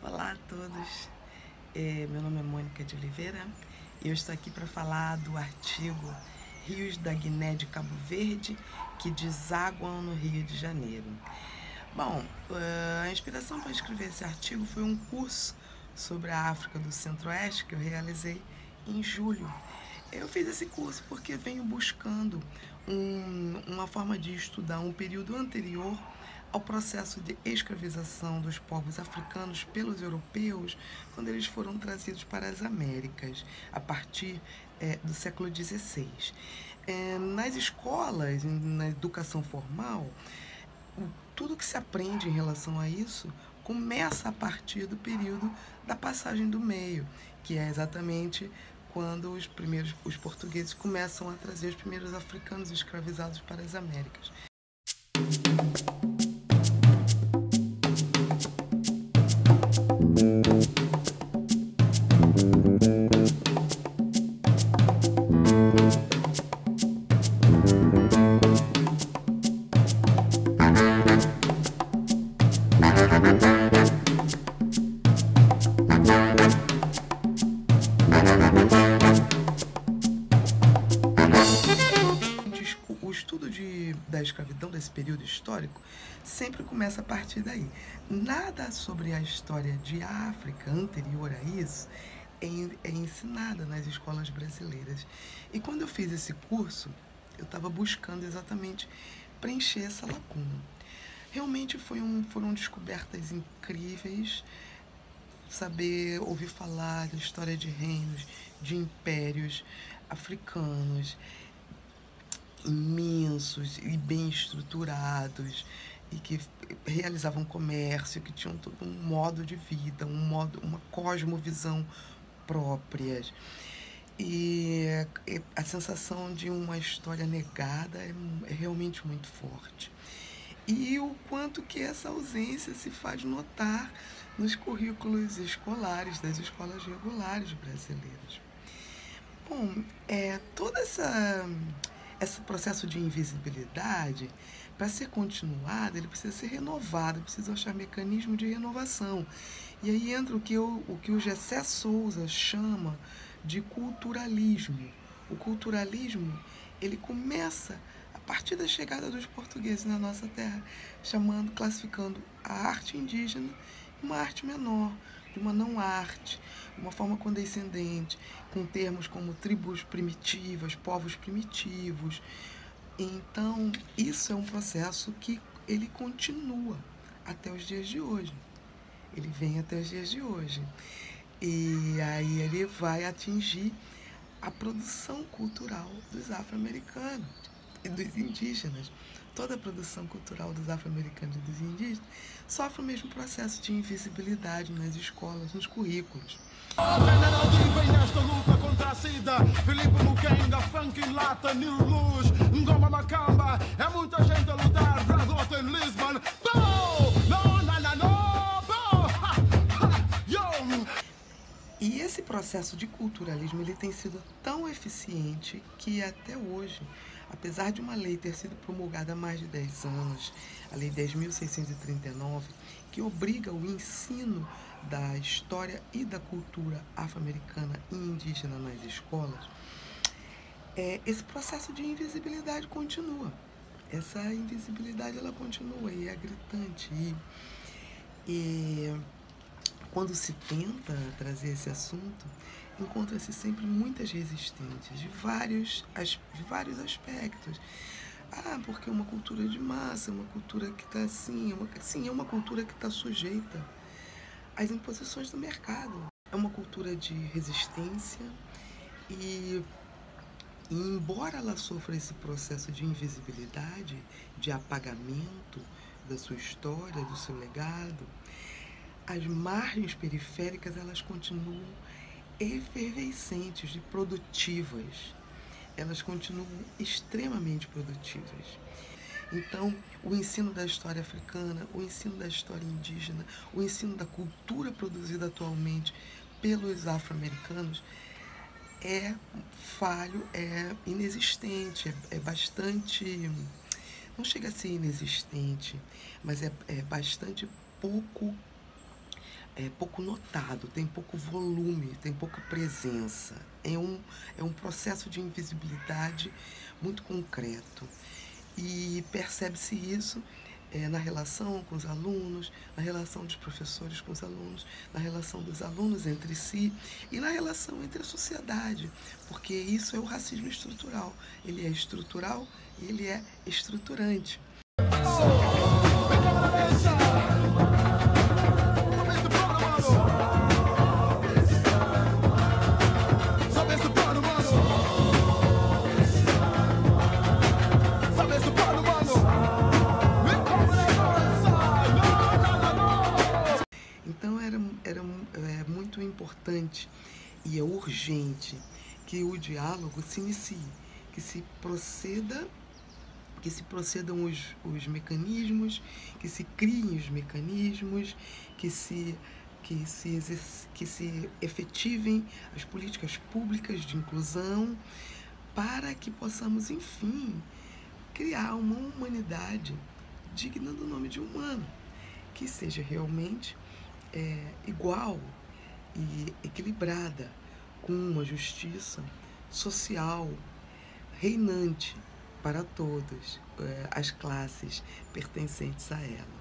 Olá a todos, meu nome é Mônica de Oliveira e eu estou aqui para falar do artigo Rios da Guiné de Cabo Verde que desaguam no Rio de Janeiro. Bom, a inspiração para escrever esse artigo foi um curso sobre a África do Centro-Oeste que eu realizei em julho. Eu fiz esse curso porque venho buscando uma forma de estudar um período anterior ao processo de escravização dos povos africanos pelos europeus, quando eles foram trazidos para as Américas, a partir do século XVI. Nas escolas, na educação formal, tudo que se aprende em relação a isso começa a partir do período da passagem do meio, que é exatamente quando os portugueses começam a trazer os primeiros africanos escravizados para as Américas. O estudo da escravidão desse período histórico sempre começa a partir daí. Nada sobre a história de África anterior a isso é ensinada nas escolas brasileiras. E quando eu fiz esse curso, eu estava buscando exatamente preencher essa lacuna. Realmente foram descobertas incríveis, ouvir falar da história de reinos, de impérios africanos, imensos e bem estruturados e que realizavam comércio, que tinham todo um modo de vida, uma cosmovisão próprias. E a sensação de uma história negada é realmente muito forte. E o quanto que essa ausência se faz notar nos currículos escolares das escolas regulares brasileiras. Bom, todo esse processo de invisibilidade, para ser continuado, ele precisa ser renovado, precisa achar mecanismo de renovação. E aí entra o que o Gessé Souza chama de culturalismo. O culturalismo, ele começa a partir da chegada dos portugueses na nossa terra, classificando a arte indígena em uma arte menor, de uma não-arte, uma forma condescendente, com termos como tribos primitivas, povos primitivos. Então, isso é um processo que ele continua até os dias de hoje. Ele vem até os dias de hoje. E aí ele vai atingir a produção cultural dos afro-americanos e dos indígenas. Toda a produção cultural dos afro-americanos e dos indígenas sofre o mesmo processo de invisibilidade nas escolas, nos currículos. Nesta luta contra a SIDA, Filipe Mukenga, Funk Lata, New Luz, Ngoma Macamba, é muita gente a lutar, Bragot em Lisbon. E esse processo de culturalismo ele tem sido tão eficiente que até hoje, apesar de uma lei ter sido promulgada há mais de 10 anos, a Lei 10.639, que obriga o ensino da história e da cultura afro-americana e indígena nas escolas, esse processo de invisibilidade continua. Essa invisibilidade ela continua e é gritante. E quando se tenta trazer esse assunto, encontra-se sempre muitas resistências de vários aspectos. Porque é uma cultura de massa, uma cultura que está assim, é uma cultura que está sujeita às imposições do mercado. É uma cultura de resistência e embora ela sofra esse processo de invisibilidade, de apagamento da sua história, do seu legado, as margens periféricas elas continuam efervescentes e produtivas. Elas continuam extremamente produtivas. Então, o ensino da história africana, o ensino da história indígena, o ensino da cultura produzida atualmente pelos afro-americanos é falho, é inexistente, é bastante, não chega a ser inexistente, mas é bastante pouco, pouco notado, tem pouco volume, tem pouca presença. É um processo de invisibilidade muito concreto. E percebe-se isso na relação com os alunos, na relação dos professores com os alunos, na relação dos alunos entre si e na relação entre a sociedade, porque isso é o racismo estrutural. Ele é estrutural e ele é estruturante. Então era muito importante e é urgente que o diálogo se inicie, que se procedam os mecanismos, que se criem os mecanismos, que se efetivem as políticas públicas de inclusão, para que possamos, enfim, criar uma humanidade digna do nome de humano, que seja realmente igual e equilibrada, com uma justiça social reinante para todas as classes pertencentes a ela.